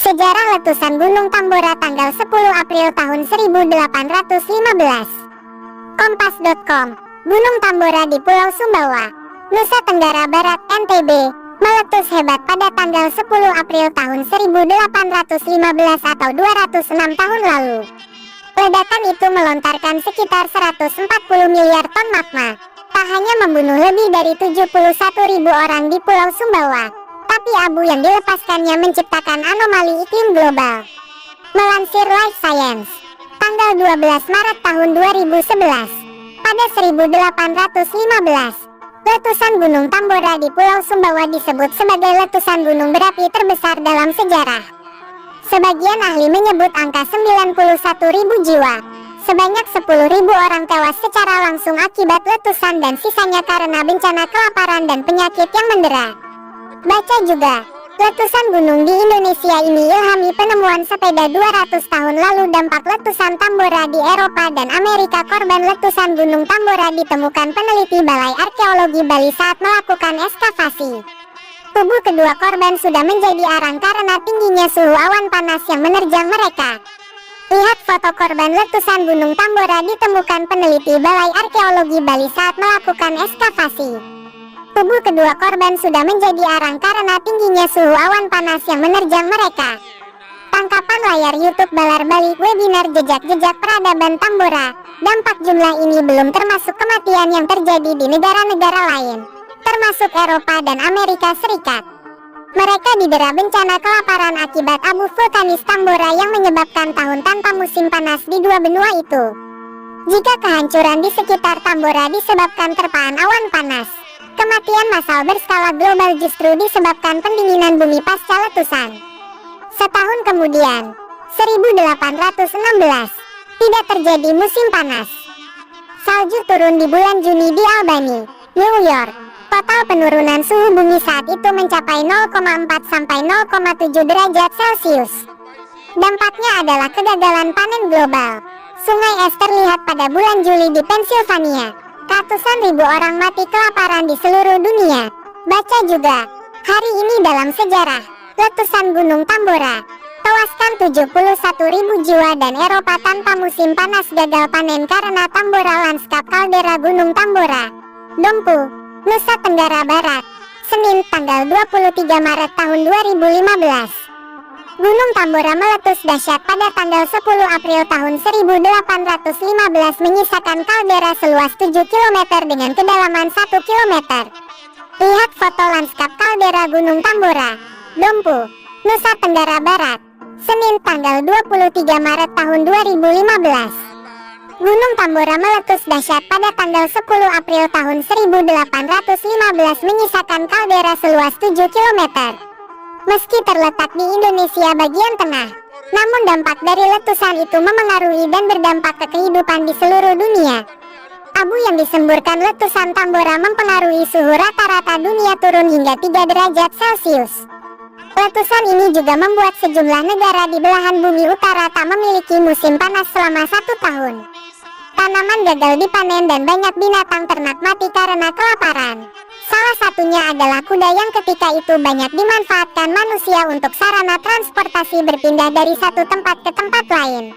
Sejarah letusan Gunung Tambora tanggal 10 April tahun 1815. Kompas.com. Gunung Tambora di Pulau Sumbawa, Nusa Tenggara Barat, NTB, meletus hebat pada tanggal 10 April tahun 1815 atau 206 tahun lalu. Ledakan itu melontarkan sekitar 140 miliar ton magma. Tak hanya membunuh lebih dari 71.000 orang di Pulau Sumbawa, tapi abu yang dilepaskannya menciptakan anomali iklim global. Melansir Life Science, tanggal 12 Maret tahun 2011, pada 1815, letusan Gunung Tambora di Pulau Sumbawa disebut sebagai letusan gunung berapi terbesar dalam sejarah. Sebagian ahli menyebut angka 91.000 jiwa. Sebanyak 10.000 orang tewas secara langsung akibat letusan dan sisanya karena bencana kelaparan dan penyakit yang mendera. Baca juga, letusan gunung di Indonesia ini ilhami penemuan sepeda 200 tahun lalu. Dampak letusan Tambora di Eropa dan Amerika. Korban letusan Gunung Tambora ditemukan peneliti Balai Arkeologi Bali saat melakukan ekskavasi. Tubuh kedua korban sudah menjadi arang karena tingginya suhu awan panas yang menerjang mereka. Lihat foto korban letusan Gunung Tambora ditemukan peneliti Balai Arkeologi Bali saat melakukan ekskavasi. Tubuh kedua korban sudah menjadi arang karena tingginya suhu awan panas yang menerjang mereka. Tangkapan layar YouTube Balar Bali, webinar jejak-jejak peradaban Tambora. Dampak jumlah ini belum termasuk kematian yang terjadi di negara-negara lain, termasuk Eropa dan Amerika Serikat. Mereka didera bencana kelaparan akibat abu vulkanis Tambora yang menyebabkan tahun tanpa musim panas di dua benua itu. Jika kehancuran di sekitar Tambora disebabkan terpaan awan panas, kematian massal berskala global justru disebabkan pendinginan bumi pasca letusan. Setahun kemudian, 1816, tidak terjadi musim panas. Salju turun di bulan Juni di Albany, New York. Total penurunan suhu bumi saat itu mencapai 0,4 sampai 0,7 derajat Celcius. Dampaknya adalah kegagalan panen global. Sungai es terlihat pada bulan Juli di Pennsylvania. Ratusan ribu orang mati kelaparan di seluruh dunia. Baca juga, hari ini dalam sejarah, letusan Gunung Tambora tewaskan 71.000 jiwa dan Eropa tanpa musim panas gagal panen karena Tambora lanskap kaldera Gunung Tambora. Dompu, Nusa Tenggara Barat, Senin tanggal 23 Maret tahun 2015. Gunung Tambora meletus dahsyat pada tanggal 10 April tahun 1815 menyisakan kaldera seluas 7 km dengan kedalaman 1 km. Lihat foto lanskap kaldera Gunung Tambora, Dompu, Nusa Tenggara Barat, Senin tanggal 23 Maret tahun 2015. Gunung Tambora meletus dahsyat pada tanggal 10 April tahun 1815 menyisakan kaldera seluas 7 km. Meski terletak di Indonesia bagian tengah, namun dampak dari letusan itu memengaruhi dan berdampak ke kehidupan di seluruh dunia. Abu yang disemburkan letusan Tambora mempengaruhi suhu rata-rata dunia turun hingga 3 derajat Celcius. Letusan ini juga membuat sejumlah negara di belahan bumi utara tak memiliki musim panas selama 1 tahun. Tanaman gagal dipanen dan banyak binatang ternak mati karena kelaparan. Salah satunya adalah kuda yang ketika itu banyak dimanfaatkan manusia untuk sarana transportasi berpindah dari satu tempat ke tempat lain.